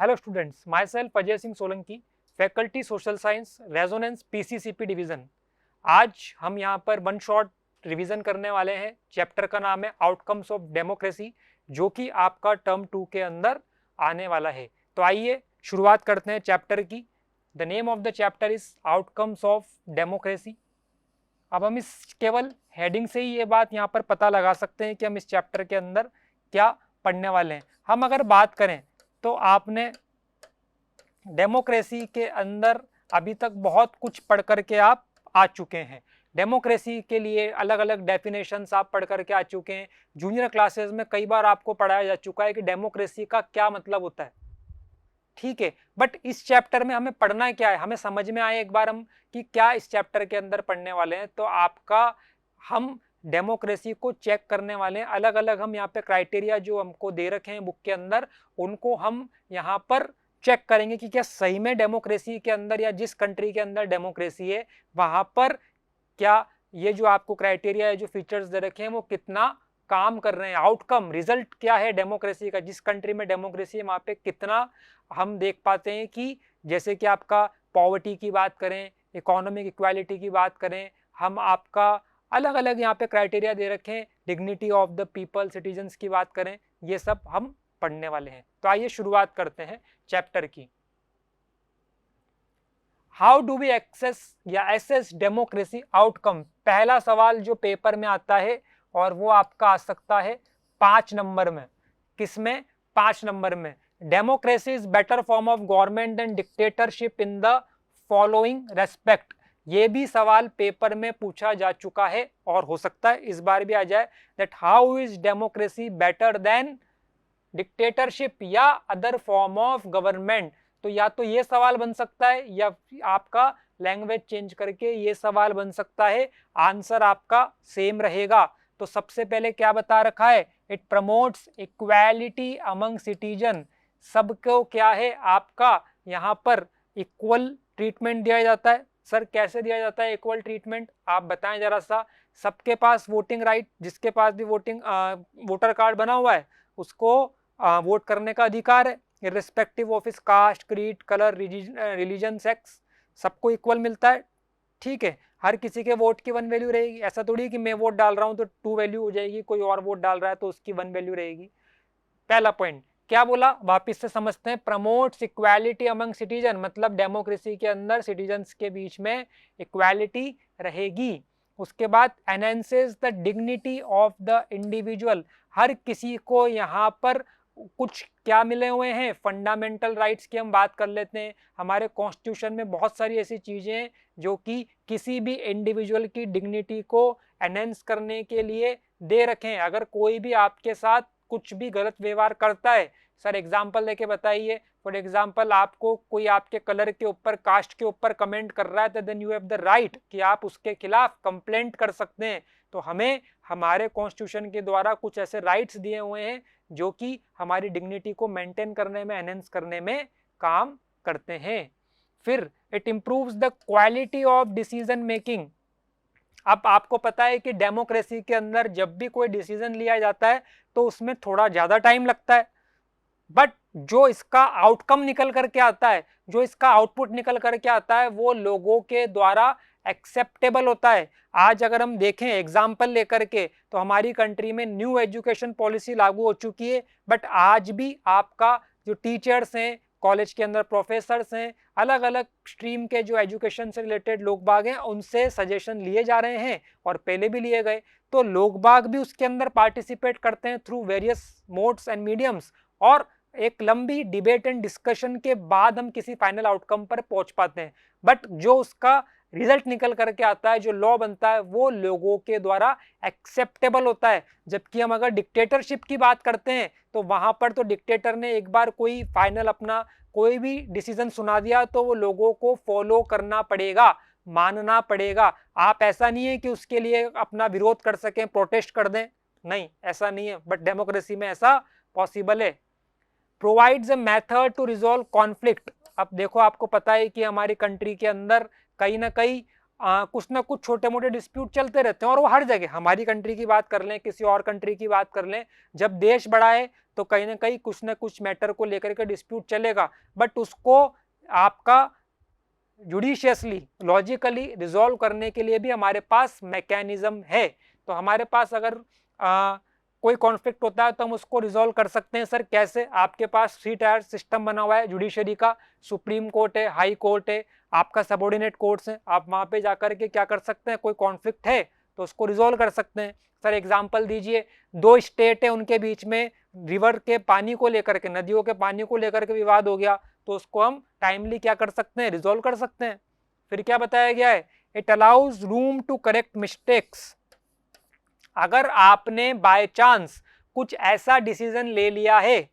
Hello students, myself Ajay Singh Solanki, faculty social science, Resonance PCCP division. आज हम यहाँ पर वन शॉट रिवीजन करने वाले हैं। चैप्टर का नाम है आउटकम्स ऑफ डेमोक्रेसी, जो कि आपका टर्म 2 के अंदर आने वाला है। तो आइए शुरुआत करते हैं चैप्टर की। The name of the chapter is outcomes of democracy. अब हम इस केवल हेडिंग से ही ये बात यहाँ पर पता लगा सकते हैं कि हम इस चैप्टर के अंदर क्या पढ़ने वाले हैं। हम अगर बात करें तो आपने डेमोक्रेसी के अंदर अभी तक बहुत कुछ पढ़ करके आप आ चुके हैं। डेमोक्रेसी के लिए अलग अलग डेफिनेशंस आप पढ़ करके आ चुके हैं। जूनियर क्लासेस में कई बार आपको पढ़ाया जा चुका है कि डेमोक्रेसी का क्या मतलब होता है, ठीक है। बट इस चैप्टर में हमें पढ़ना क्या है, हमें समझ में आए एक बार हम कि क्या इस चैप्टर के अंदर पढ़ने वाले हैं। तो आपका हम डेमोक्रेसी को चेक करने वाले हैं। अलग अलग हम यहाँ पे क्राइटेरिया जो हमको दे रखे हैं बुक के अंदर, उनको हम यहाँ पर चेक करेंगे कि क्या सही में डेमोक्रेसी के अंदर या जिस कंट्री के अंदर डेमोक्रेसी है वहां पर क्या ये जो आपको क्राइटेरिया है, जो फीचर्स दे रखे हैं, वो कितना काम कर रहे हैं। आउटकम रिजल्ट क्या है डेमोक्रेसी का, जिस कंट्री में डेमोक्रेसी है वहां पे कितना हम देख पाते हैं कि जैसे कि आपका पॉवर्टी की बात करें, इकोनॉमिक इक्वालिटी की बात करें, हम आपका अलग अलग यहाँ पे क्राइटेरिया दे रखे हैं, dignity of the people, citizens की बात करें, ये सब हम पढ़ने वाले हैं। तो आइए शुरुआत करते हैं चैप्टर की। हाउ डू वी एक्सेस या एसेस डेमोक्रेसी आउटकम, पहला सवाल जो पेपर में आता है और वो आपका आ सकता है 5 नंबर में। किसमें? 5 नंबर में। Democracy is better form of government and dictatorship in the following respect. ये भी सवाल पेपर में पूछा जा चुका है और हो सकता है इस बार भी आ जाए। That how is democracy better than dictatorship या अदर फॉर्म ऑफ गवर्नमेंट। तो या तो ये सवाल बन सकता है या आपका लैंग्वेज चेंज करके ये सवाल बन सकता है। आंसर आपका सेम रहेगा। तो सबसे पहले क्या बता रखा है? It promotes equality among citizen. सबको क्या है आपका यहाँ पर इक्वल ट्रीटमेंट दिया जाता है। सर कैसे दिया जाता है इक्वल ट्रीटमेंट, आप बताएं जरा सा। सबके पास वोटिंग राइट, जिसके पास भी वोटर कार्ड बना हुआ है उसको वोट करने का अधिकार है, इर्रिस्पेक्टिव ऑफ इस caste, creed, colour, religion, sex, सबको इक्वल मिलता है, ठीक है। हर किसी के वोट की 1 वैल्यू रहेगी। ऐसा थोड़ी कि मैं वोट डाल रहा हूं तो 2 वैल्यू हो जाएगी, कोई और वोट डाल रहा है तो उसकी 1 वैल्यू रहेगी। पहला पॉइंट क्या बोला, वापिस से समझते हैं। प्रमोट्स इक्वालिटी अमंग सिटीजन, मतलब डेमोक्रेसी के अंदर सिटीजन्स के बीच में इक्वालिटी रहेगी। उसके बाद enhances the dignity of the individual, हर किसी को यहाँ पर कुछ क्या मिले हुए हैं, फंडामेंटल राइट्स की हम बात कर लेते हैं। हमारे कॉन्स्टिट्यूशन में बहुत सारी ऐसी चीजें हैं जो कि किसी भी इंडिविजुअल की डिग्निटी को एनहेंस करने के लिए दे रखे हैं। अगर कोई भी आपके साथ कुछ भी गलत व्यवहार करता है, सर एग्जाम्पल लेके बताइए। फॉर एग्जाम्पल आपको कोई आपके कलर के ऊपर, कास्ट के ऊपर कमेंट कर रहा है, तो then you have the right कि आप उसके खिलाफ कंप्लेंट कर सकते हैं। तो हमें हमारे कॉन्स्टिट्यूशन के द्वारा कुछ ऐसे राइट्स दिए हुए हैं जो कि हमारी डिग्निटी को मेंटेन करने में, एनहेंस करने में काम करते हैं। फिर it improves the quality of decision making. अब आपको पता है कि डेमोक्रेसी के अंदर जब भी कोई डिसीजन लिया जाता है तो उसमें थोड़ा ज्यादा टाइम लगता है, बट जो इसका आउटकम निकल करके आता है, जो इसका आउटपुट निकल करके आता है, वो लोगों के द्वारा एक्सेप्टेबल होता है। आज अगर हम देखें एग्जाम्पल लेकर के, तो हमारी कंट्री में न्यू एजुकेशन पॉलिसी लागू हो चुकी है, बट आज भी आपका जो टीचर्स हैं, कॉलेज के अंदर प्रोफेसर्स हैं, अलग अलग स्ट्रीम के जो एजुकेशन से रिलेटेड लोग बाग हैं, उनसे सजेशन लिए जा रहे हैं और पहले भी लिए गए। तो लोग बाग भी उसके अंदर पार्टिसिपेट करते हैं through various modes and mediums, और एक लंबी डिबेट एंड डिस्कशन के बाद हम किसी फाइनल आउटकम पर पहुंच पाते हैं। बट जो उसका रिजल्ट निकल करके आता है, जो लॉ बनता है, वो लोगों के द्वारा एक्सेप्टेबल होता है। जबकि हम अगर डिक्टेटरशिप की बात करते हैं तो वहां पर तो डिक्टेटर ने एक बार कोई फाइनल अपना कोई भी डिसीजन सुना दिया तो वो लोगों को फॉलो करना पड़ेगा, मानना पड़ेगा। आप ऐसा नहीं है कि उसके लिए अपना विरोध कर सकें, प्रोटेस्ट कर दें, नहीं ऐसा नहीं है। बट डेमोक्रेसी में ऐसा पॉसिबल है। Provides a method to resolve conflict. अब देखो आपको पता है कि हमारी कंट्री के अंदर कहीं ना कहीं कुछ ना कुछ छोटे मोटे डिस्प्यूट चलते रहते हैं, और वो हर जगह, हमारी कंट्री की बात कर लें, किसी और कंट्री की बात कर लें, जब देश बड़ा है तो कहीं ना कहीं कुछ ना कुछ मैटर को लेकर के डिस्प्यूट चलेगा, बट उसको आपका जुडिशियसली, लॉजिकली रिजॉल्व करने के लिए भी हमारे पास मैकेनिज्म है। तो हमारे पास अगर कोई कॉन्फ्लिक्ट होता है तो हम उसको रिजॉल्व कर सकते हैं। सर कैसे? आपके पास 3 टायर सिस्टम बना हुआ है जुडिशरी का, सुप्रीम कोर्ट है, हाई कोर्ट है, आपका सबऑर्डिनेट कोर्ट्स हैं, आप वहां पे जाकर के क्या कर सकते हैं, कोई कॉन्फ्लिक्ट है तो उसको रिजॉल्व कर सकते हैं। सर एग्जाम्पल दीजिए, 2 स्टेट है, उनके बीच में रिवर के पानी को लेकर के, नदियों के पानी को लेकर के विवाद हो गया, तो उसको हम टाइमली क्या कर सकते हैं, रिजॉल्व कर सकते हैं। फिर क्या बताया गया है, it allows room to correct mistakes. अगर आपने बाय चांस कुछ ऐसा डिसीजन ले लिया है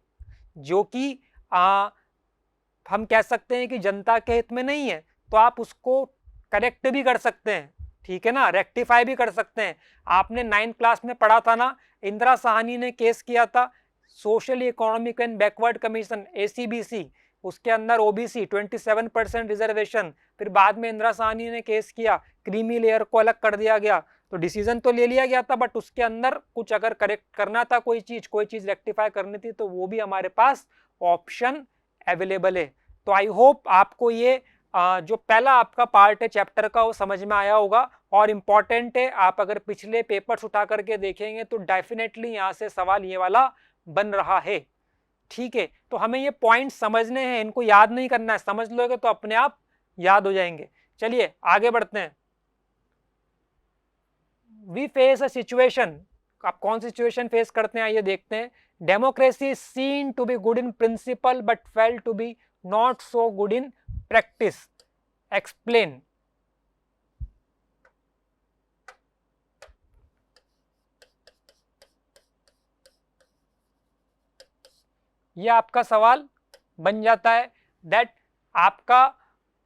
जो कि हम कह सकते हैं कि जनता के हित में नहीं है, तो आप उसको करेक्ट भी कर सकते हैं, ठीक है ना, रेक्टिफाई भी कर सकते हैं। आपने 9th क्लास में पढ़ा था ना, इंदिरा साहनी ने केस किया था social economic and backward commission, ACBC, उसके अंदर OBC 27% रिजर्वेशन, फिर बाद में इंदिरा साहनी ने केस किया, क्रीमी लेयर को अलग कर दिया गया, तो डिसीजन तो ले लिया गया था, बट उसके अंदर कुछ अगर करेक्ट करना था, कोई चीज रेक्टिफाई करनी थी, तो वो भी हमारे पास ऑप्शन अवेलेबल है। तो आई होप आपको ये जो पहला आपका पार्ट है चैप्टर का वो समझ में आया होगा, और इम्पॉर्टेंट है। आप अगर पिछले पेपर्स उठा करके देखेंगे तो डेफिनेटली यहाँ से सवाल ये वाला बन रहा है, ठीक है। तो हमें ये पॉइंट समझने हैं, इनको याद नहीं करना है, समझ लोगे तो अपने आप याद हो जाएंगे। चलिए आगे बढ़ते हैं। वी फेस अ सिचुएशन, आप कौन सी सिचुएशन फेस करते हैं आइए देखते हैं। Democracy seen to be good in principle but fail to be not so good in practice, explain. ये आपका सवाल बन जाता है दैट आपका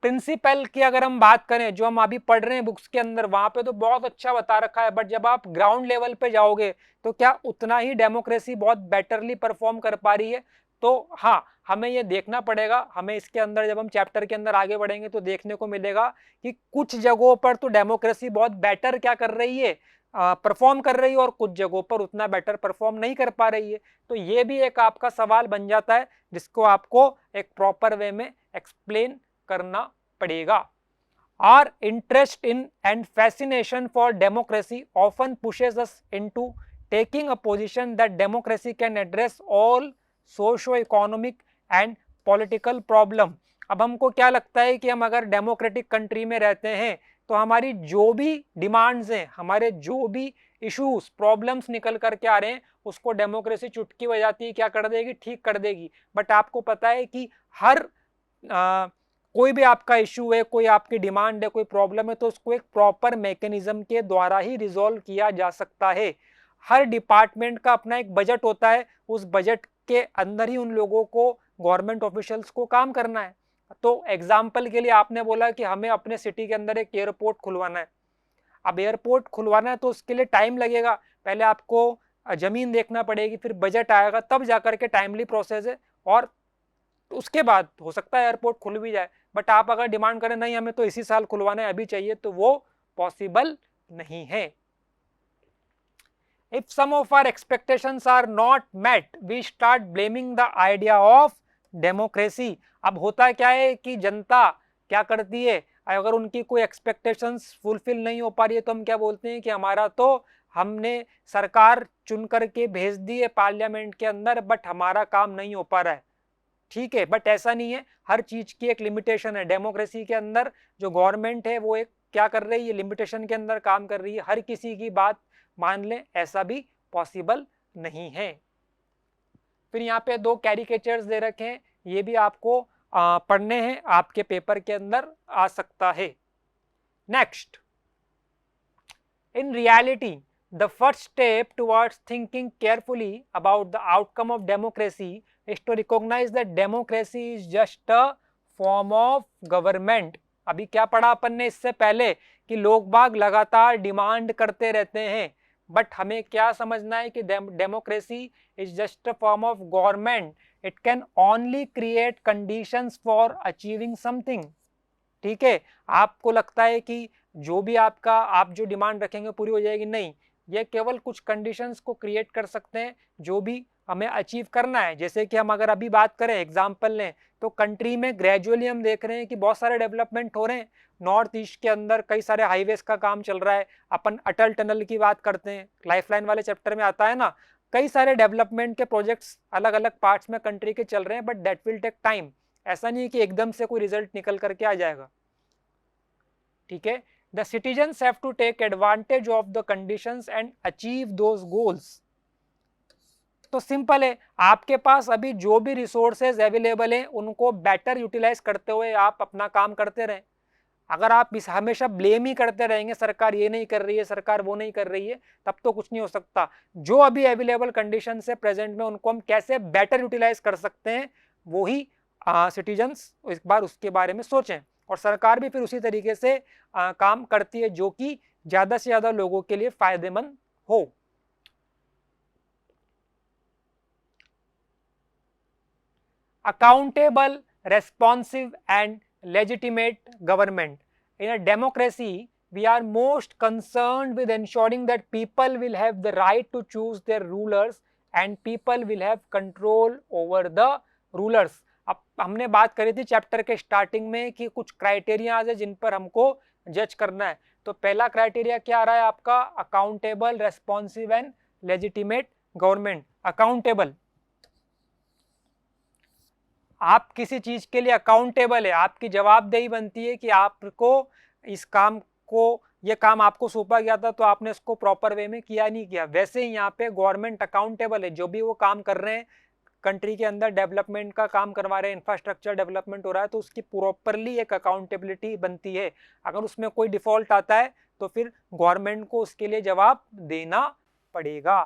प्रिंसिपल की अगर हम बात करें, जो हम अभी पढ़ रहे हैं बुक्स के अंदर, वहां पे तो बहुत अच्छा बता रखा है, बट जब आप ग्राउंड लेवल पे जाओगे तो क्या उतना ही डेमोक्रेसी बहुत बेटरली परफॉर्म कर पा रही है? तो हाँ, हमें ये देखना पड़ेगा। हमें इसके अंदर जब हम चैप्टर के अंदर आगे बढ़ेंगे तो देखने को मिलेगा कि कुछ जगहों पर तो डेमोक्रेसी बहुत बेटर क्या कर रही है, परफॉर्म कर रही है, और कुछ जगहों पर उतना बेटर परफॉर्म नहीं कर पा रही है। तो ये भी एक आपका सवाल बन जाता है जिसको आपको एक प्रॉपर वे में एक्सप्लेन करना पड़ेगा। Our interest in and fascination for democracy often pushes us into taking a position that democracy can address all socio-economic and political problem। अब हमको क्या लगता है कि हम अगर डेमोक्रेटिक कंट्री में रहते हैं तो हमारी जो भी डिमांड्स हैं, हमारे जो भी इश्यूज प्रॉब्लम्स निकल करके आ रहे हैं, उसको डेमोक्रेसी चुटकी बजाती क्या कर देगी, ठीक कर देगी। बट आपको पता है कि हर कोई भी आपका इश्यू है, कोई आपकी डिमांड है, कोई प्रॉब्लम है, तो उसको एक प्रॉपर मैकेनिज्म के द्वारा ही रिजॉल्व किया जा सकता है। हर डिपार्टमेंट का अपना एक बजट होता है, उस बजट के अंदर ही उन लोगों को, गवर्नमेंट ऑफिशियल्स को काम करना है। तो एग्जाम्पल के लिए आपने बोला कि हमें अपने सिटी के अंदर एक एयरपोर्ट खुलवाना है। अब एयरपोर्ट खुलवाना है तो उसके लिए टाइम लगेगा, पहले आपको जमीन देखना पड़ेगी, फिर बजट आएगा, तब जाकर के टाइमली प्रोसेस है, और उसके बाद हो सकता है एयरपोर्ट खुल भी जाए। बट आप अगर डिमांड करें नहीं हमें तो इसी साल खुलवाना है, अभी चाहिए, तो वो पॉसिबल नहीं है। If some of our expectations are not met, we start blaming the idea of democracy। अब होता क्या है कि जनता क्या करती है, अगर उनकी कोई एक्सपेक्टेशंस फुलफिल नहीं हो पा रही है तो हम क्या बोलते हैं कि हमारा तो, हमने सरकार चुन करके भेज दी है पार्लियामेंट के अंदर, बट हमारा काम नहीं हो पा रहा है, ठीक है। बट ऐसा नहीं है, हर चीज की एक लिमिटेशन है। डेमोक्रेसी के अंदर जो गवर्नमेंट है वो एक क्या कर रही है, लिमिटेशन के अंदर काम कर रही है। हर किसी की बात मान लें ऐसा भी पॉसिबल नहीं है। फिर यहाँ पे 2 कैरिकेचर्स दे रखे हैं, ये भी आपको पढ़ने हैं, आपके पेपर के अंदर आ सकता है। Next, in reality the first step towards thinking carefully about the outcome of democracy is to recognize that democracy is just a form of government। अभी क्या पढ़ा अपन ने इससे पहले कि लोग बाग लगातार डिमांड करते रहते हैं, बट हमें क्या समझना है कि democracy is just a form of government, it can only create conditions for achieving something, ठीक है। आपको लगता है कि जो भी आपका आप जो डिमांड रखेंगे पूरी हो जाएगी, नहीं, ये केवल कुछ कंडीशंस को क्रिएट कर सकते हैं जो भी हमें अचीव करना है। जैसे कि हम अगर अभी बात करें, एग्जाम्पल लें, तो कंट्री में ग्रेजुअली हम देख रहे हैं कि बहुत सारे डेवलपमेंट हो रहे हैं। नॉर्थ ईस्ट के अंदर कई सारे हाईवेज का काम चल रहा है, अपन अटल टनल की बात करते हैं, लाइफलाइन वाले चैप्टर में आता है ना, कई सारे डेवलपमेंट के प्रोजेक्ट्स अलग अलग पार्ट्स में कंट्री के चल रहे हैं, but that will take time. ऐसा नहीं है कि एकदम से कोई रिजल्ट निकल करके आ जाएगा, ठीक है। The citizens have to take advantage of the conditions and achieve those goals. तो सिंपल है, आपके पास अभी जो भी रिसोर्सेज अवेलेबल हैं उनको बेटर यूटिलाइज करते हुए आप अपना काम करते रहें। अगर आप इस हमेशा ब्लेम ही करते रहेंगे, सरकार ये नहीं कर रही है, सरकार वो नहीं कर रही है, तब तो कुछ नहीं हो सकता। जो अभी अवेलेबल कंडीशन है प्रेजेंट में, उनको हम कैसे बेटर यूटिलाइज कर सकते हैं, वो ही सिटीजन्स एक बार उसके बारे में सोचें, और सरकार भी फिर उसी तरीके से काम करती है जो कि ज्यादा से ज्यादा लोगों के लिए फायदेमंद हो। Accountable, responsive and legitimate government. In a democracy, we are most concerned with ensuring that people will have the right to choose their rulers and people will have control over the rulers. अब हमने बात करी थी chapter के starting में कि कुछ criteria है जिन पर हमको जज करना है। तो पहला क्राइटेरिया क्या आ रहा है आपका, accountable, responsive and legitimate government. Accountable, आप किसी चीज के लिए अकाउंटेबल है, आपकी जवाबदेही बनती है कि आपको इस काम को, ये काम आपको सौंपा गया था तो आपने इसको प्रॉपर वे में किया नहीं किया। वैसे ही यहाँ पे गवर्नमेंट अकाउंटेबल है, जो भी वो काम कर रहे हैं कंट्री के अंदर, डेवलपमेंट का काम करवा रहे हैं, इंफ्रास्ट्रक्चर डेवलपमेंट हो रहा है, तो उसकी प्रॉपरली एक अकाउंटेबिलिटी बनती है। अगर उसमें कोई डिफॉल्ट आता है तो फिर गवर्नमेंट को उसके लिए जवाब देना पड़ेगा।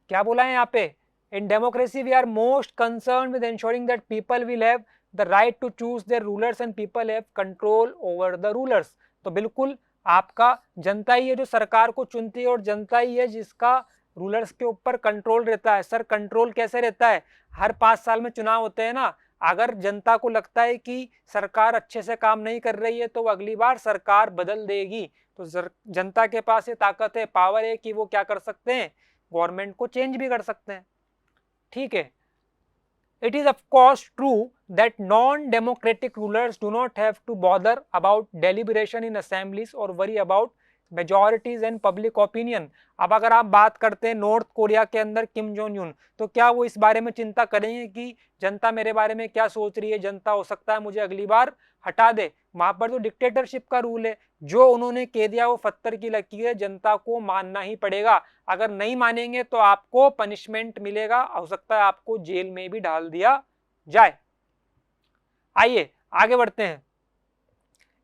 क्या बोला है यहाँ पे, in democracy we are most concerned with ensuring that people will have the right to choose their rulers and people have control over the rulers। तो बिल्कुल आपका जनता ही है जो सरकार को चुनती है और जनता ही है जिसका रूलर्स के ऊपर कंट्रोल रहता है। सर कंट्रोल कैसे रहता है, हर 5 साल में चुनाव होते हैं ना, अगर जनता को लगता है कि सरकार अच्छे से काम नहीं कर रही है तो वो अगली बार सरकार बदल देगी। तो जनता के पास ये ताकत है, पावर है कि वो क्या कर सकते हैं, गवर्नमेंट को चेंज भी कर सकते हैं, ठीक है। It is of course true that non-democratic rulers do not have to bother about deliberation in assemblies or worry about majorities and public opinion। अब अगर आप बात करते हैं नॉर्थ कोरिया के अंदर किम जोंग यून, तो क्या वो इस बारे में चिंता करेंगे कि जनता मेरे बारे में क्या सोच रही है, जनता हो सकता है मुझे अगली बार हटा दे। वहां पर तो डिक्टेटरशिप का रूल है, जो उन्होंने कह दिया वो पत्थर की लकीर है, जनता को मानना ही पड़ेगा। अगर नहीं मानेंगे तो आपको पनिशमेंट मिलेगा, हो सकता है आपको जेल में भी डाल दिया जाए। आइए आगे बढ़ते हैं।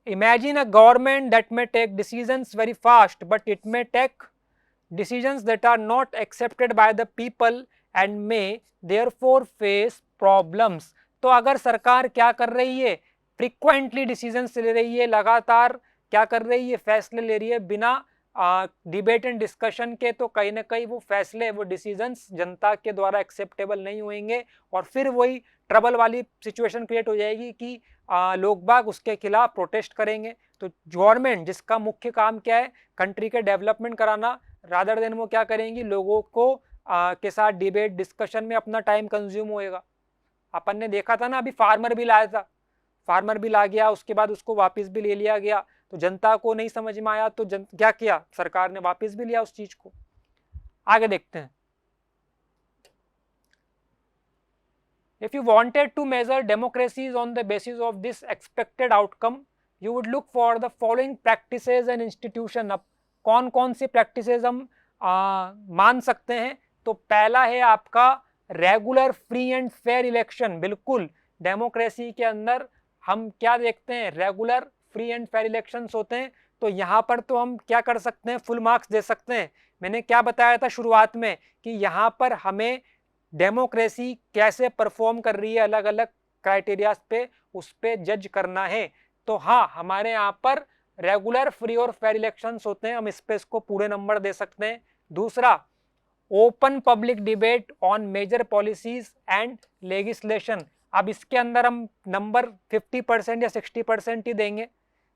Imagine a government that may take decisions very fast, but it may take decisions that are not accepted by the people and may therefore face problems। तो अगर सरकार क्या कर रही है, फ्रीक्वेंटली डिसीजंस ले रही है, लगातार क्या कर रही है, फैसले ले रही है बिना डिबेट एंड डिस्कशन के, तो कहीं ना कहीं वो फैसले, वो डिसीजंस जनता के द्वारा एक्सेप्टेबल नहीं होंगे और फिर वही ट्रबल वाली सिचुएशन क्रिएट हो जाएगी कि लोग बाग उसके खिलाफ प्रोटेस्ट करेंगे। तो गवर्नमेंट जिसका मुख्य काम क्या है, कंट्री के डेवलपमेंट कराना, रादर देन वो क्या करेंगी, लोगों को के साथ डिबेट डिस्कशन में अपना टाइम कंज्यूम होएगा। अपन ने देखा था ना अभी फार्मर बिल आया था, फार्मर बिल आ गया, उसके बाद उसको वापस भी ले लिया गया, तो जनता को नहीं समझ में आया तो क्या किया, सरकार ने वापस भी लिया उस चीज को। आगे देखते हैं। If you wanted to measure democracies on the basis of this expected outcome, you would look for the following practices and institution। अब कौन कौन सी practices हम मान सकते हैं, तो पहला है आपका regular free and fair election. बिल्कुल डेमोक्रेसी के अंदर हम क्या देखते हैं, regular free and fair elections होते हैं। तो यहाँ पर तो हम क्या कर सकते हैं, फुल मार्क्स दे सकते हैं। मैंने क्या बताया था शुरुआत में कि यहाँ पर हमें डेमोक्रेसी कैसे परफॉर्म कर रही है अलग अलग क्राइटेरियाज पे, उस पे जज करना है। तो हाँ, हमारे यहाँ पर रेगुलर फ्री और फेयर इलेक्शंस होते हैं, हम इस पे इसको पूरे नंबर दे सकते हैं। दूसरा, open public debate on major policies and legislation. अब इसके अंदर हम नंबर 50% या 60% ही देंगे।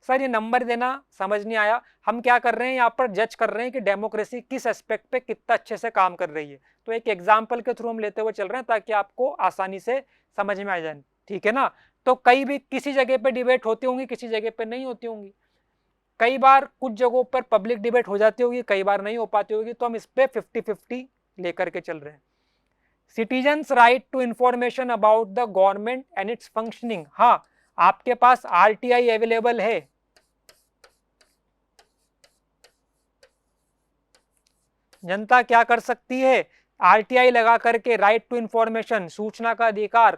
सर ये नंबर देना समझ नहीं आया, हम क्या कर रहे हैं यहाँ पर जज कर रहे हैं कि डेमोक्रेसी किस एस्पेक्ट पे कितना अच्छे से काम कर रही है। तो एक एग्जाम्पल के थ्रू हम लेते हुए चल रहे हैं ताकि आपको आसानी से समझ में आ जाए, ठीक है ना। तो कई भी किसी जगह पे डिबेट होती होंगी, किसी जगह पे नहीं होती होंगी, कई बार कुछ जगहों पर पब्लिक डिबेट हो जाती होगी, कई बार नहीं हो पाती होगी, तो हम इस पे 50-50 लेकर के चल रहे हैं। Citizens right to information about the government and its functioning, हाँ आपके पास आरटीआई अवेलेबल है, जनता क्या कर सकती है, आरटीआई लगा करके राइट टू इंफॉर्मेशन, सूचना का अधिकार,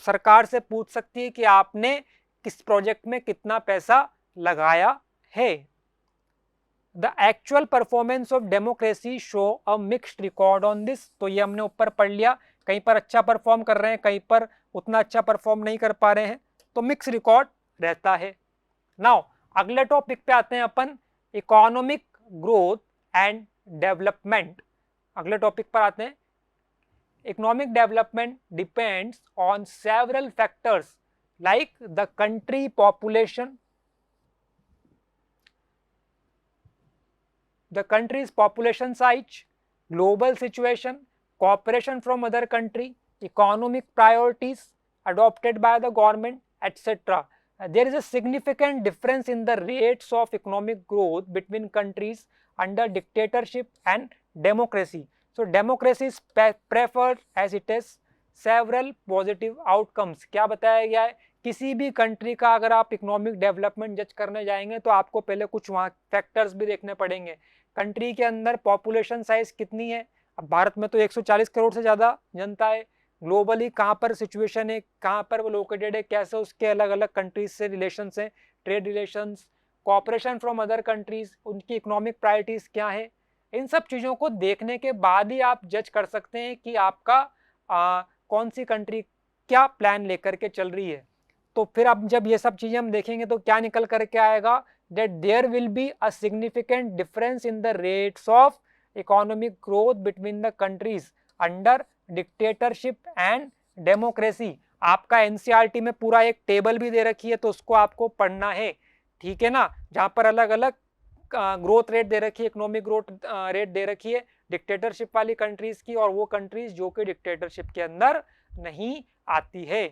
सरकार से पूछ सकती है कि आपने किस प्रोजेक्ट में कितना पैसा लगाया है। The actual performance of democracy show a mixed record on this, तो ये हमने ऊपर पढ़ लिया, कहीं पर अच्छा परफॉर्म कर रहे हैं, कहीं पर उतना अच्छा परफॉर्म नहीं कर पा रहे हैं, तो मिक्स रिकॉर्ड रहता है। नाउ अगले टॉपिक पे आते हैं अपन, इकोनॉमिक ग्रोथ एंड डेवलपमेंट। अगले टॉपिक पर आते हैं, economic development depends on several factors like the country population, the country's population size, global situation, cooperation from other country, economic priorities adopted by the government, etc. There is a significant difference in the rates of economic growth between countries under dictatorship and democracy. So democracy is preferred as it has several positive outcomes. क्या बताया गया है, किसी भी country का अगर आप economic development जज करने जाएंगे तो आपको पहले कुछ वहाँ फैक्टर्स भी देखने पड़ेंगे। कंट्री के अंदर पॉपुलेशन साइज कितनी है, अब भारत में तो 140 करोड़ से ज़्यादा जनता है, ग्लोबली कहाँ पर सिचुएशन है, कहाँ पर वो लोकेटेड है, कैसे उसके अलग अलग कंट्रीज से रिलेशंस हैं, trade relations, cooperation from other countries, उनकी इकोनॉमिक प्रायोरिटीज़ क्या है, इन सब चीज़ों को देखने के बाद ही आप जज कर सकते हैं कि आपका कौन सी कंट्री क्या प्लान लेकर के चल रही है। तो फिर अब जब ये सब चीज़ें हम देखेंगे तो क्या निकल करके आएगा, that there will be a significant difference in the rates of economic growth between the countries under dictatorship and democracy। आपका एनसीईआरटी में पूरा एक टेबल भी दे रखी है, तो उसको आपको पढ़ना है, ठीक है ना, जहाँ पर अलग अलग ग्रोथ रेट दे रखी है, इकोनॉमिक ग्रोथ रेट दे रखी है डिक्टेटरशिप वाली कंट्रीज की, और वो कंट्रीज जो कि डिक्टेटरशिप के अंदर नहीं आती है,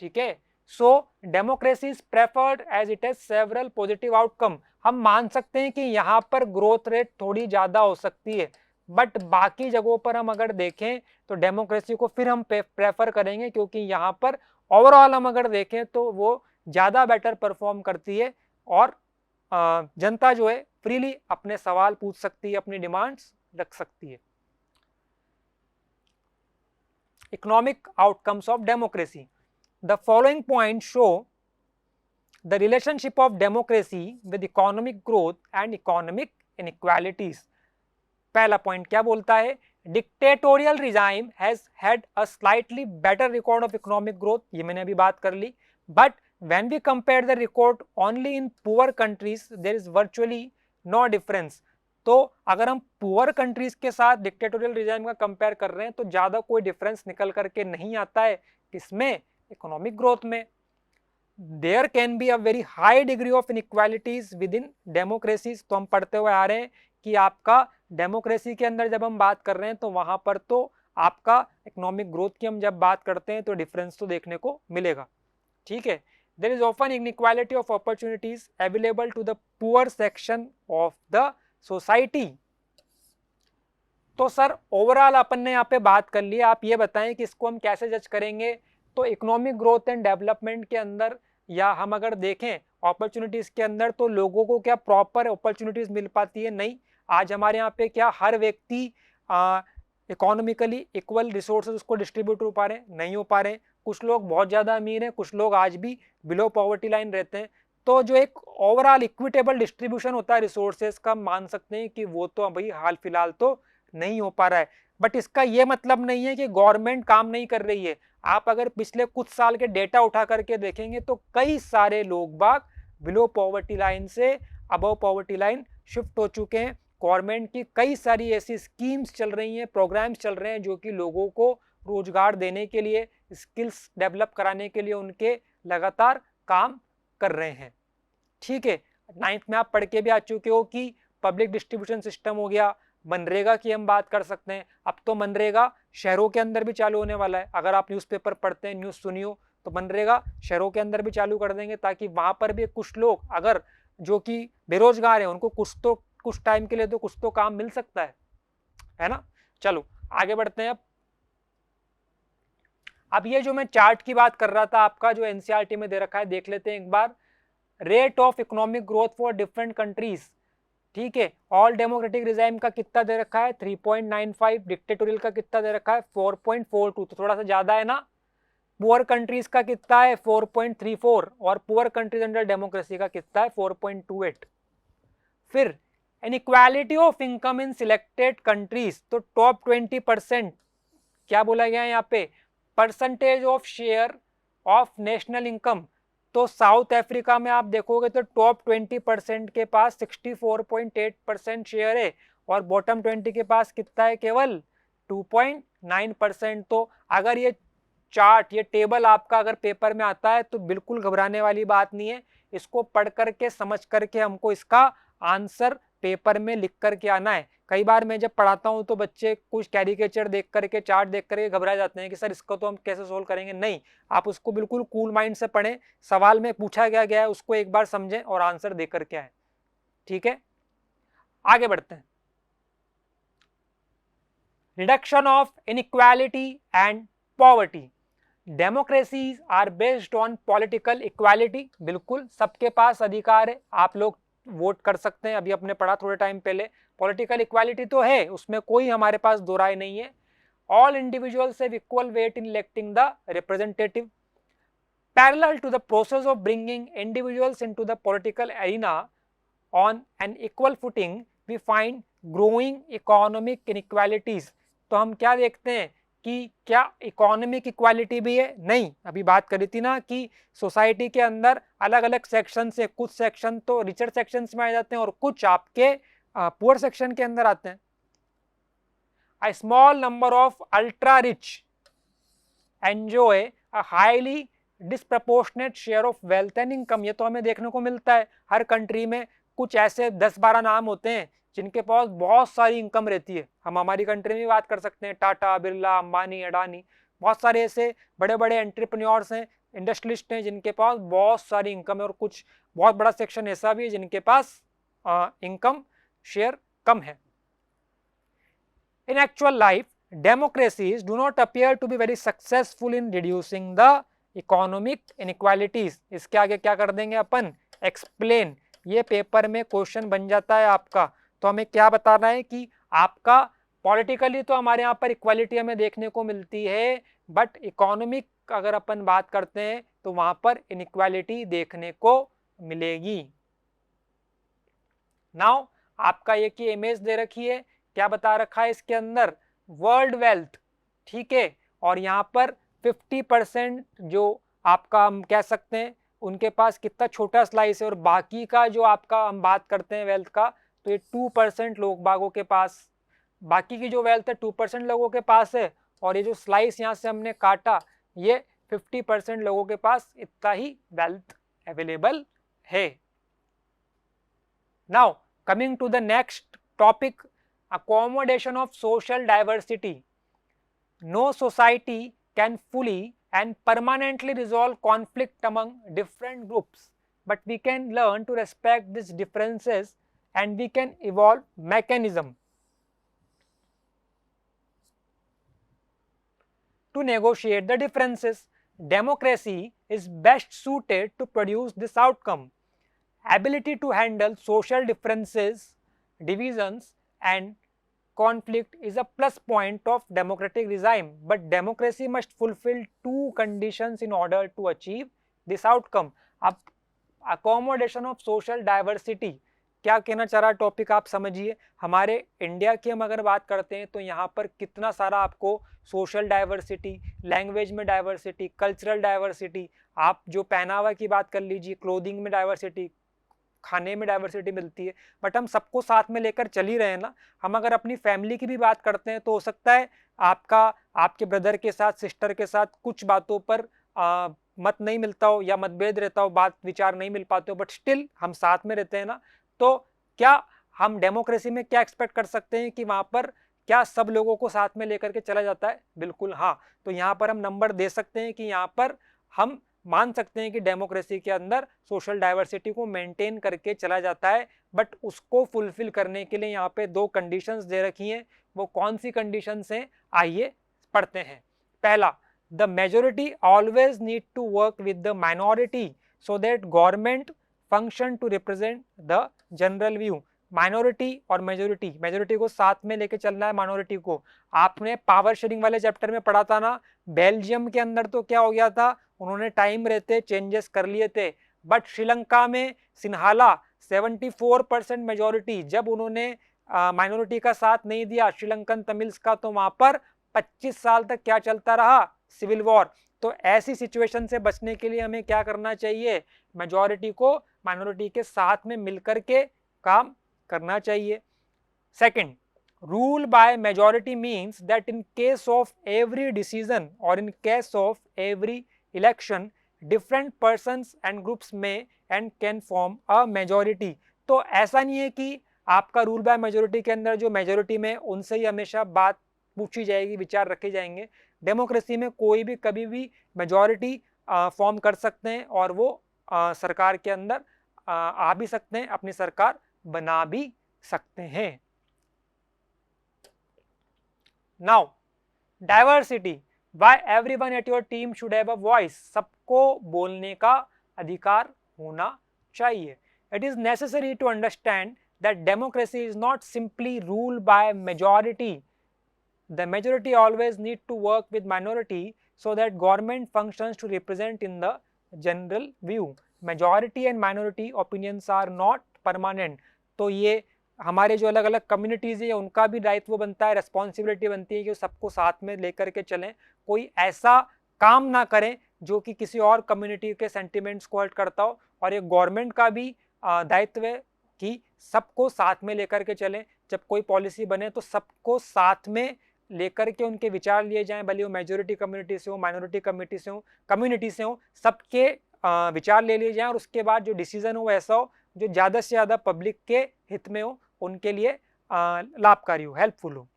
ठीक है। So democracy is preferred as it has several positive outcome. हम मान सकते हैं कि यहाँ पर ग्रोथ रेट थोड़ी ज्यादा हो सकती है, बट बाकी जगहों पर हम अगर देखें तो डेमोक्रेसी को फिर हम प्रेफर करेंगे, क्योंकि यहाँ पर ओवरऑल हम अगर देखें तो वो ज्यादा बेटर परफॉर्म करती है, और जनता जो है फ्रीली अपने सवाल पूछ सकती है, अपनी डिमांड्स रख सकती है। Economic outcomes of democracy, the following points show the relationship of democracy with economic growth and economic inequalities। पहला पॉइंट क्या बोलता है, dictatorial regime has had a slightly better record of economic growth, ये मैंने अभी बात कर ली, but when we compare the record only in poor countries there is virtually no difference. तो अगर हम पुअर कंट्रीज के साथ डिक्टेटोरियल रिजाइम का कंपेयर कर रहे हैं तो ज्यादा कोई डिफरेंस निकल करके नहीं आता है, किसमें, इकोनॉमिक ग्रोथ में। There can be a very high degree of inequalities within democracies, तो हम पढ़ते हुए आ रहे हैं कि आपका डेमोक्रेसी के अंदर जब हम बात कर रहे हैं तो वहां पर तो आपका इकोनॉमिक ग्रोथ की हम जब बात करते हैं तो डिफरेंस तो देखने को मिलेगा, ठीक है। There is often inequality of opportunities available to the poor section of the society. तो सर ओवरऑल अपन ने यहाँ पे बात कर ली, आप ये बताएं कि इसको हम कैसे जज करेंगे। तो इकोनॉमिक ग्रोथ एंड डेवलपमेंट के अंदर, या हम अगर देखें अपॉर्चुनिटीज के अंदर, तो लोगों को क्या प्रॉपर अपॉर्चुनिटीज मिल पाती है, नहीं। आज हमारे यहाँ पे क्या हर व्यक्ति इकोनॉमिकली इक्वल रिसोर्सेज उसको डिस्ट्रीब्यूट हो पा रहे हैं, नहीं हो पा रहे हैं। कुछ लोग बहुत ज़्यादा अमीर हैं, कुछ लोग आज भी बिलो पॉवर्टी लाइन रहते हैं। तो जो एक ओवरऑल इक्विटेबल डिस्ट्रीब्यूशन होता है रिसोर्सेज का, मान सकते हैं कि वो तो भाई हाल फिलहाल तो नहीं हो पा रहा है। बट इसका ये मतलब नहीं है कि गवर्नमेंट काम नहीं कर रही है। आप अगर पिछले कुछ साल के डेटा उठा करके देखेंगे तो कई सारे लोग बाग बिलो पॉवर्टी लाइन से अबव पॉवर्टी लाइन शिफ्ट हो चुके हैं। गवर्नमेंट की कई सारी ऐसी स्कीम्स चल रही हैं, प्रोग्राम्स चल रहे हैं जो कि लोगों को रोजगार देने के लिए, स्किल्स डेवलप कराने के लिए उनके लगातार काम कर रहे हैं। ठीक है, 9th में आप पढ़ के भी आ चुके हो कि पब्लिक डिस्ट्रीब्यूशन सिस्टम हो गया, मनरेगा की हम बात कर सकते हैं। अब तो मनरेगा शहरों के अंदर भी चालू होने वाला है। अगर आप न्यूज़पेपर पढ़ते हैं, न्यूज़ सुनी हो, तो मनरेगा शहरों के अंदर भी चालू कर देंगे, ताकि वहां पर भी कुछ लोग अगर जो कि बेरोजगार हैं उनको कुछ टाइम के लिए तो कुछ तो काम मिल सकता है ना। चलो आगे बढ़ते हैं। अब ये जो मैं चार्ट की बात कर रहा था आपका, जो एनसीईआरटी में दे रखा है, देख लेते हैं एक बार। Rate of economic growth for different countries. ठीक है, ऑल डेमोक्रेटिक रिजाइम का कितना दे रखा है 3.95, डिक्टेटोरियल का कितना दे रखा है 4.42, तो थोड़ा सा ज्यादा है ना। पुअर कंट्रीज का कितना है 4.34 और पुअर कंट्रीज अंडर डेमोक्रेसी का कितना है 4.28। फिर inequality of income in selected countries, तो टॉप 20% क्या बोला गया है यहाँ पे, percentage of share of national income. तो साउथ अफ्रीका में आप देखोगे तो टॉप 20% के पास 64.8% शेयर है और बॉटम 20 के पास कितना है, केवल 2.9%। तो अगर ये चार्ट, ये टेबल आपका अगर पेपर में आता है तो बिल्कुल घबराने वाली बात नहीं है। इसको पढ़ करके समझ करके हमको इसका आंसर पेपर में लिख करके आना है। कई बार मैं जब पढ़ाता हूं तो बच्चे कुछ कैरिकेचर देख करके, चार्ट देख करके घबरा जाते हैं कि सर इसको तो हम कैसे सोल्व करेंगे। नहीं, आप उसको बिल्कुल कूल माइंड से पढ़ें, सवाल में पूछा गया है उसको एक बार समझें और आंसर दे करके आए। ठीक है, आगे बढ़ते हैं। Reduction of inequality and poverty. Democracies are based on political equality. बिल्कुल सबके पास अधिकार है, आप लोग वोट कर सकते हैं। अभी अपने पढ़ा थोड़े टाइम पहले, पॉलिटिकल इक्वालिटी तो है, उसमें कोई हमारे पास दो राय नहीं है। All individuals have equal weight in electing the representative. Parallel to the process of bringing individuals into the political arena on an equal footing we find growing economic inequalities. तो हम क्या देखते हैं कि क्या इकोनॉमिक इक्वालिटी भी है? नहीं, अभी बात करी थी ना कि सोसाइटी के अंदर अलग अलग सेक्शन से, कुछ सेक्शन तो रिचर सेक्शंस में आ जाते हैं और कुछ आपके पुअर सेक्शन के अंदर आते हैं। A small number of ultra rich enjoy a highly disproportionate share of wealth and income. ये तो हमें देखने को मिलता है हर कंट्री में। कुछ ऐसे 10-12 नाम होते हैं जिनके पास बहुत सारी इनकम रहती है। हम हमारी कंट्री में बात कर सकते हैं, टाटा, बिरला, अंबानी, अडानी, बहुत सारे ऐसे बड़े बड़े एंटरप्रेन्योर्स हैं, इंडस्ट्रियलिस्ट हैं जिनके पास बहुत सारी इनकम है। और कुछ बहुत बड़ा सेक्शन ऐसा भी है जिनके पास इनकम शेयर कम है। इन actual life democracies do not appear to be very successful in reducing the economic inequalities। इसके आगे क्या कर देंगे अपन, एक्सप्लेन। ये पेपर में क्वेश्चन बन जाता है आपका। तो हमें क्या बताना है कि आपका पॉलिटिकली तो हमारे यहाँ पर इक्वालिटी हमें देखने को मिलती है, बट इकोनॉमिक अगर अपन बात करते हैं तो वहां पर इनइक्वालिटी देखने को मिलेगी। नाउ आपका ये की इमेज दे रखी है, क्या बता रखा है इसके अंदर, वर्ल्ड वेल्थ। ठीक है, और यहाँ पर 50% जो आपका हम कह सकते हैं उनके पास कितना छोटा स्लाइस है, और बाकी का जो आपका हम बात करते हैं वेल्थ का, तो ये 2% लोग बागों के पास, बाकी की जो वेल्थ है 2% लोगों के पास है। और ये जो स्लाइस यहाँ से हमने काटा, ये 50% लोगों के पास इतना ही वेल्थ अवेलेबल है। Now coming to the next topic, accommodation of social diversity. No society can fully and permanently resolve conflict among different groups, but we can learn to respect these differences and we can evolve mechanism to negotiate the differences. Democracy is best suited to produce this outcome. Ability to handle social differences, divisions and conflict is a plus point of democratic regime, but democracy must fulfill two conditions in order to achieve this outcome. अब accommodation of social diversity क्या कहना चाह रहा है topic आप समझिए। हमारे India की हम अगर बात करते हैं तो यहाँ पर कितना सारा आपको सोशल डाइवर्सिटी, लैंग्वेज में डाइवर्सिटी, कल्चरल डाइवर्सिटी, आप जो पहनावा की बात कर लीजिए, क्लोथिंग में डाइवर्सिटी, खाने में डाइवर्सिटी मिलती है, बट हम सबको साथ में लेकर चल ही रहे हैं ना। हम अगर अपनी फैमिली की भी बात करते हैं तो हो सकता है आपका आपके ब्रदर के साथ, सिस्टर के साथ कुछ बातों पर मत नहीं मिलता हो या मतभेद रहता हो, बात विचार नहीं मिल पाते हो, बट स्टिल हम साथ में रहते हैं ना, तो क्या हम डेमोक्रेसी में क्या एक्सपेक्ट कर सकते हैं कि वहां पर क्या सब लोगों को साथ में लेकर के चला जाता है? बिल्कुल हाँ। तो यहाँ पर हम नंबर दे सकते हैं कि यहाँ पर हम मान सकते हैं कि डेमोक्रेसी के अंदर सोशल डाइवर्सिटी को मेंटेन करके चला जाता है, बट उसको फुलफिल करने के लिए यहाँ पे 2 कंडीशंस दे रखी हैं। वो कौन सी कंडीशंस हैं, आइए पढ़ते हैं। पहला, the majority always need to work with the minority so that government function to represent the general view. Minority और मेजोरिटी, मेजोरिटी को साथ में लेके चलना है माइनॉरिटी को। आपने पावर शेयरिंग वाले चैप्टर में पढ़ा था ना, बेल्जियम के अंदर तो क्या हो गया था, उन्होंने टाइम रहते चेंजेस कर लिए थे, बट श्रीलंका में सिन्हाला 74% मेजोरिटी, जब उन्होंने माइनॉरिटी का साथ नहीं दिया श्रीलंकन तमिल्स का, तो वहां पर 25 साल तक क्या चलता रहा, सिविल वॉर। तो ऐसी सिचुएशन से बचने के लिए हमें क्या करना चाहिए, मेजोरिटी को माइनॉरिटी के साथ में मिलकर के काम करना चाहिए। Second, rule by majority means that in case of every decision or in case of every election different persons and groups may and can form a majority। तो ऐसा नहीं है कि आपका रूल बाय मेजोरिटी के अंदर जो मेजोरिटी में उनसे ही हमेशा बात पूछी जाएगी, विचार रखे जाएंगे। डेमोक्रेसी में कोई भी कभी भी मेजोरिटी फॉर्म कर सकते हैं और वो सरकार के अंदर आ भी सकते हैं, अपनी सरकार बना भी सकते हैं। Now, diversity, why everyone at your team should have a voice। सबको बोलने का अधिकार होना चाहिए। It is necessary to understand that democracy is not simply ruled by majority. The majority always need to work with minority so that government functions to represent in the general view। Majority and minority opinions are not permanent। तो ये हमारे जो अलग अलग communities है उनका भी दायित्व बनता है, रेस्पॉन्सिबिलिटी बनती है कि सबको साथ में लेकर के चलें, कोई ऐसा काम ना करें जो कि किसी और कम्युनिटी के सेंटिमेंट्स को हर्ट करता हो। और ये गवर्नमेंट का भी दायित्व है कि सबको साथ में लेकर के चलें। जब कोई पॉलिसी बने तो सबको साथ में लेकर के उनके विचार लिए जाएं, भले वो मेजोरिटी कम्युनिटी से हो, माइनॉरिटी कम्युनिटी से हो, सबके विचार ले लिए जाएं और उसके बाद जो डिसीजन हो वो ऐसा हो जो ज़्यादा से ज़्यादा पब्लिक के हित में हो, उनके लिए लाभकारी हो, हेल्पफुल हो।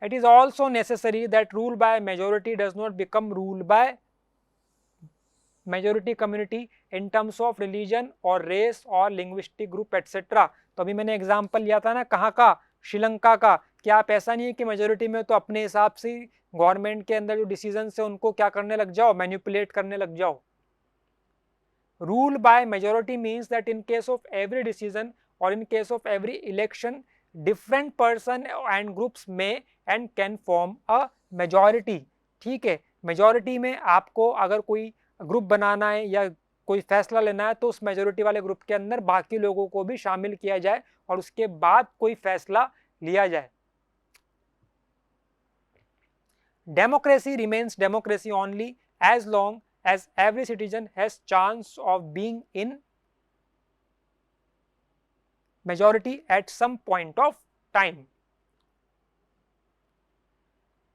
It is also necessary that rule by majority does not become rule by majority community in terms of religion or race or linguistic group etc। तो अभी मैंने एग्जांपल लिया था ना, कहाँ का, श्रीलंका का। क्या आप ऐसा नहीं है कि मेजोरिटी में तो अपने हिसाब से गवर्नमेंट के अंदर जो डिसीजन है उनको क्या करने लग जाओ, मैनिपुलेट करने लग जाओ। Rule by majority means that in case of every decision or in case of every election different person and groups may and can form a majority। ठीक है, मेजोरिटी में आपको अगर कोई ग्रुप बनाना है या कोई फैसला लेना है तो उस मेजोरिटी वाले ग्रुप के अंदर बाकी लोगों को भी शामिल किया जाए और उसके बाद कोई फैसला लिया जाए। Democracy remains democracy only as long as every citizen has chance of being in majority at some point of time।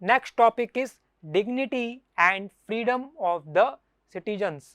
Next topic is dignity and freedom of the citizens।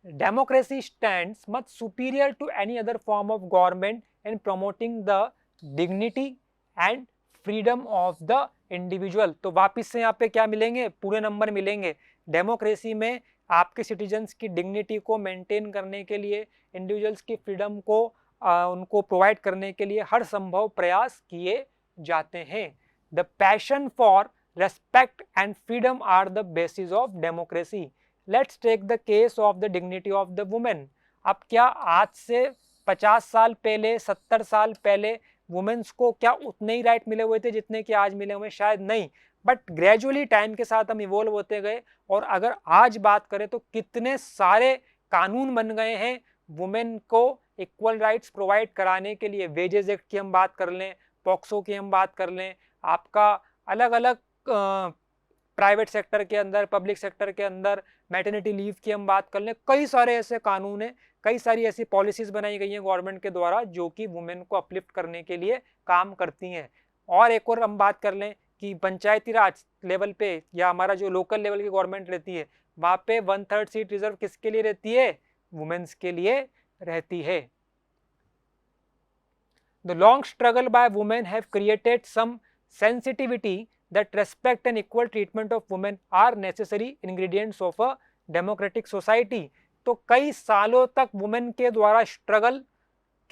Democracy stands much superior to any other form of government in promoting the dignity and freedom of the individual। तो वापिस से यहाँ पे क्या मिलेंगे, पूरे number मिलेंगे। Democracy में आपके सिटीजन्स की डिग्निटी को मेंटेन करने के लिए, इंडिविजुअल्स की फ्रीडम को उनको प्रोवाइड करने के लिए हर संभव प्रयास किए जाते हैं। The passion for respect and freedom are the basis of democracy. Let's take the case of the dignity of the women. अब क्या आज से 50 साल पहले, 70 साल पहले वुमेन्स को क्या उतने ही राइट मिले हुए थे जितने कि आज मिले हुए? शायद नहीं, बट ग्रेजुअली टाइम के साथ हम इवॉल्व होते गए। और अगर आज बात करें तो कितने सारे कानून बन गए हैं वुमेन को इक्वल राइट्स प्रोवाइड कराने के लिए। वेजेस एक्ट की हम बात कर लें, पॉक्सो की हम बात कर लें, आपका अलग अलग प्राइवेट सेक्टर के अंदर, पब्लिक सेक्टर के अंदर मैटरनिटी लीव की हम बात कर लें, कई सारे ऐसे कानून हैं, कई सारी ऐसी पॉलिसीज बनाई गई हैं गवर्नमेंट के द्वारा जो कि वुमेन को अपलिफ्ट करने के लिए काम करती हैं। और एक और हम बात कर लें कि पंचायती राज लेवल पे या हमारा जो लोकल लेवल की गवर्नमेंट रहती है वहां पे 1/3 सीट रिजर्व किसके लिए रहती है, वुमेन्स के लिए रहती है। The long struggle by women have created some sensitivity that respect and equal treatment of women are necessary ingredients of a democratic society। तो कई सालों तक वुमेन के द्वारा स्ट्रगल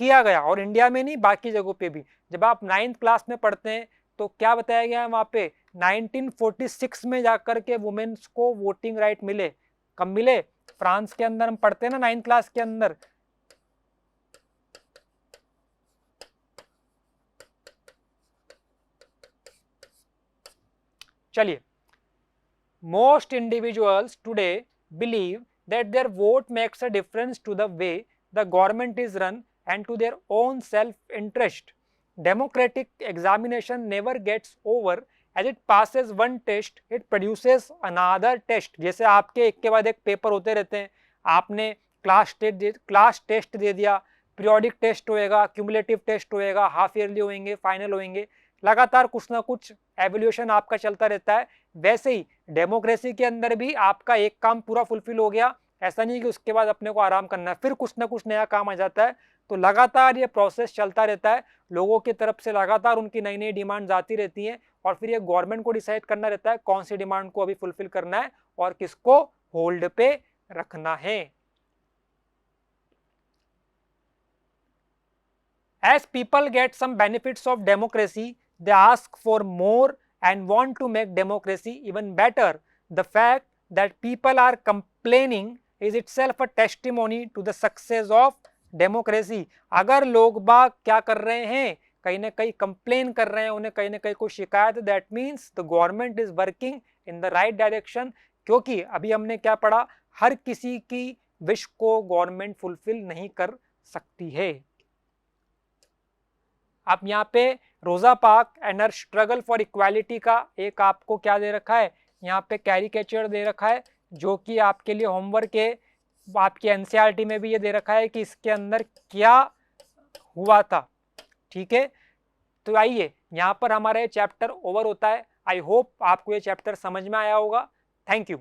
किया गया, और इंडिया में नहीं बाकी जगहों पे भी। जब आप 9th क्लास में पढ़ते हैं तो क्या बताया गया है वहां पे, 1946 में जाकर के वुमेन्स को वोटिंग राइट मिले। कब मिले, फ्रांस के अंदर हम पढ़ते हैं ना 9th क्लास के अंदर। चलिए, most individuals today believe that their vote makes a difference to the way the government is run and to their own self-interest. Democratic examination never gets over. As it passes one test, it produces another test. जैसे आपके एक के बाद एक paper होते रहते हैं, आपने क्लास टेस्ट दे दिया, पीरियोडिक टेस्ट होएगा, क्यूमुलेटिव टेस्ट होएगा, हाफ ईयरली होंगे, फाइनल होंगे, लगातार कुछ ना कुछ एवोल्यूशन आपका चलता रहता है। वैसे ही डेमोक्रेसी के अंदर भी आपका एक काम पूरा फुलफिल हो गया, ऐसा नहीं कि उसके बाद अपने को आराम करना है, फिर कुछ ना कुछ नया काम आ जाता है। तो लगातार ये प्रोसेस चलता रहता है, लोगों की तरफ से लगातार उनकी नई नई डिमांड्स आती रहती हैं, और फिर ये गवर्नमेंट को डिसाइड करना रहता है कौन सी डिमांड को अभी फुलफिल करना है और किसको होल्ड पे रखना है। As people get some benefits of democracy, they ask for more and want to make democracy even better. The fact that people are complaining is itself a testimony to the success of democracy. अगर लोग बाग क्या कर रहे हैं, कहीं ना कहीं complain कर रहे हैं, उन्हें कहीं ना कहीं कोई शिकायत, that means the government is working in the right direction. क्योंकि अभी हमने क्या पढ़ा, हर किसी की विश को गवर्नमेंट फुलफिल नहीं कर सकती है। अब यहाँ पे रोजा parks and her struggle for equality का एक आपको क्या दे रखा है, यहाँ पे कैरिकेचर दे रखा है, जो कि आपके लिए होमवर्क है। आपकी एनसीईआरटी में भी ये दे रखा है कि इसके अंदर क्या हुआ था। ठीक है, तो आइए यहाँ पर हमारा ये चैप्टर ओवर होता है। आई होप आपको ये चैप्टर समझ में आया होगा। Thank you.